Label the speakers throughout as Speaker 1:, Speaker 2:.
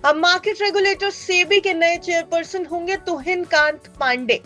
Speaker 1: अब market regulator SEBI के नए चेयरपर्सन होंगे तुहिन कांत पांडे।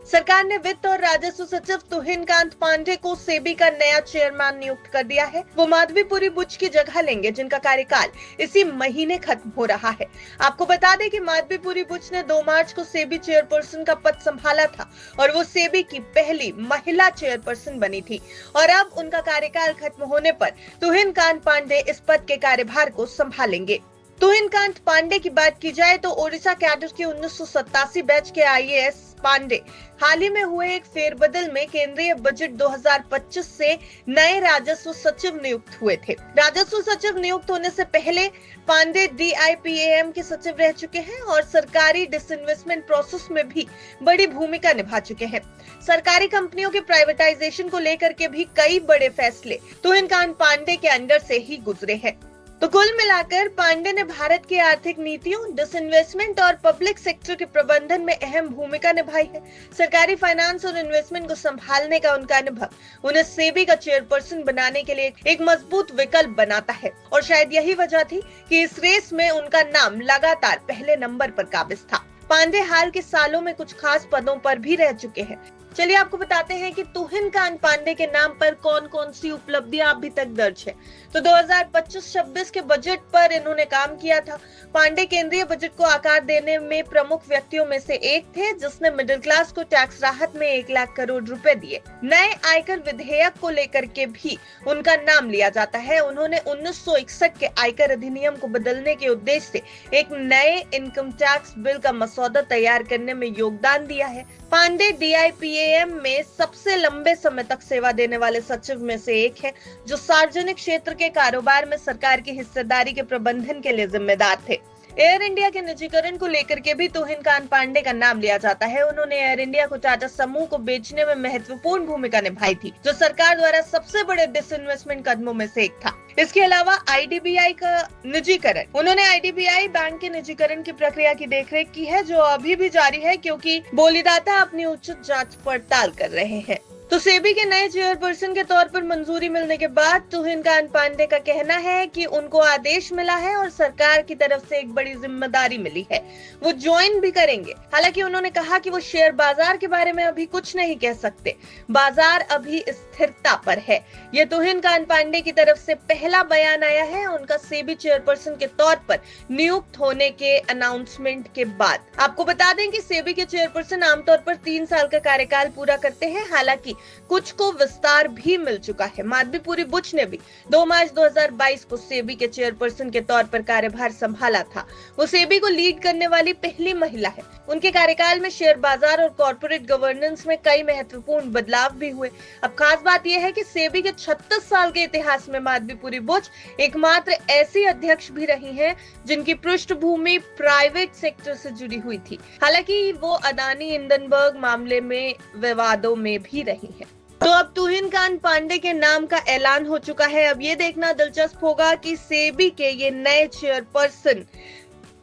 Speaker 1: सरकार ने वित्त और राजस्व सचिव तुहिन कांत पांडे को सेबी का नया चेयरमैन नियुक्त कर दिया है। वो माधवीपुरी बुच की जगह लेंगे, जिनका कार्यकाल इसी महीने खत्म हो रहा है। आपको बता दें कि माधवीपुरी बुच ने 2 मार्च को सेबी चेयरपर्सन का पद संभाला था और वो सेबी की पहली महिला चेयरपर्सन बनी थी। और अब उनका कार्यकाल खत्म होने पर तुहिन कांत पांडे इस पद के कार्यभार को संभालेंगे। तुहिन कांत पांडे की बात की जाए तो ओडिशा कैडर के 1987 बैच के आईएएस पांडे हाल ही में हुए एक फेरबदल में केंद्रीय बजट 2025 से नए राजस्व सचिव नियुक्त हुए थे। राजस्व सचिव नियुक्त होने से पहले पांडे DIPAM के सचिव रह चुके हैं और सरकारी डिसइन्वेस्टमेंट प्रोसेस में भी बड़ी भूमिका निभा चुके हैं। सरकारी कंपनियों के प्राइवेटाइजेशन को लेकर के भी कई बड़े फैसले तुहिन कांत पांडे के अंडर से ही गुजरे हैं। तो कुल मिलाकर पांडे ने भारत की आर्थिक नीतियों, डिसइन्वेस्टमेंट और पब्लिक सेक्टर के प्रबंधन में अहम भूमिका निभाई है। सरकारी फाइनेंस और इन्वेस्टमेंट को संभालने का उनका अनुभव उन्हें सेबी का चेयरपर्सन बनाने के लिए एक मजबूत विकल्प बनाता है और शायद यही वजह थी कि इस रेस में उनका नाम लगातार पहले नंबर पर काबिज था। पांडे हाल के सालों में कुछ खास पदों पर भी रह चुके हैं। चलिए आपको बताते हैं कि तुहिन कांत पांडे के नाम पर कौन कौन सी उपलब्धियां अभी तक दर्ज है। तो 2025-26 के बजट पर इन्होंने काम किया था। पांडे केंद्रीय बजट को आकार देने में प्रमुख व्यक्तियों में से एक थे, जिसने मिडिल क्लास को टैक्स राहत में 1 लाख करोड़ रुपए दिए। नए आयकर विधेयक को लेकर के भी उनका नाम लिया जाता है। उन्होंने 1961 के आयकर अधिनियम को बदलने के उद्देश्य से एक नए इनकम टैक्स बिल का मसौदा तैयार करने में योगदान दिया है। पांडे DIPAM में सबसे लंबे समय तक सेवा देने वाले सचिव में से एक है, जो सार्वजनिक क्षेत्र के कारोबार में सरकार की हिस्सेदारी के प्रबंधन के लिए जिम्मेदार थे। एयर इंडिया के निजीकरण को लेकर के भी तुहिन कांत पांडे का नाम लिया जाता है। उन्होंने एयर इंडिया को टाटा समूह को बेचने में महत्वपूर्ण भूमिका निभाई थी, जो सरकार द्वारा सबसे बड़े डिसइन्वेस्टमेंट कदमों में से एक था। इसके अलावा IDBI का निजीकरण, उन्होंने IDBI बैंक के निजीकरण की प्रक्रिया की देखरेख की है, जो अभी भी जारी है क्योंकि बोलीदाता अपनी उचित जांच पड़ताल कर रहे हैं। तो सेबी के नए चेयरपर्सन के तौर पर मंजूरी मिलने के बाद तुहिन कांत पांडे का कहना है कि उनको आदेश मिला है और सरकार की तरफ से एक बड़ी जिम्मेदारी मिली है। वो ज्वाइन भी करेंगे। हालांकि उन्होंने कहा कि वो शेयर बाजार के बारे में अभी कुछ नहीं कह सकते। बाजार अभी स्थिरता पर है। ये तुहिन कांत पांडे की तरफ से पहला बयान आया है उनका सेबी चेयरपर्सन के तौर पर नियुक्त होने के अनाउंसमेंट के बाद। आपको बता दें कि सेबी के चेयरपर्सन आमतौर पर 3 साल का कार्यकाल पूरा करते हैं। हालांकि कुछ को विस्तार भी मिल चुका है। माधवीपुरी बुच ने भी 2 मार्च 2022 को सेबी के चेयरपर्सन के तौर पर कार्यभार संभाला था। वो सेबी को लीड करने वाली पहली महिला है। उनके कार्यकाल में शेयर बाजार और कॉर्पोरेट गवर्नेंस में कई महत्वपूर्ण बदलाव भी हुए। अब खास बात यह है कि सेबी के 36 साल के इतिहास में माधवीपुरी बुच एकमात्र ऐसी अध्यक्ष भी रही हैं जिनकी पृष्ठभूमि प्राइवेट सेक्टर से जुड़ी हुई थी। हालांकि वो अदानी हिंडनबर्ग मामले में विवादों में भी रही है। तो अब तुहिन कांत पांडे के नाम का ऐलान हो चुका है। अब ये देखना दिलचस्प होगा कि सेबी के ये नए चेयरपर्सन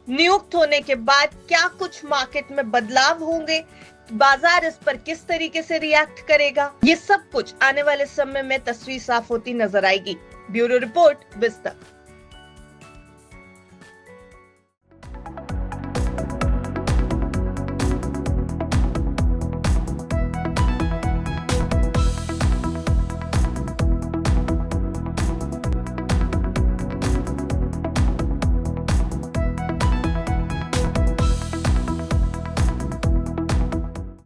Speaker 1: नियुक्त होने के बाद क्या कुछ मार्केट में बदलाव होंगे, बाजार इस पर किस तरीके से रिएक्ट करेगा। ये सब कुछ आने वाले समय में तस्वीर साफ होती नजर आएगी। Bureau report, विस्तक।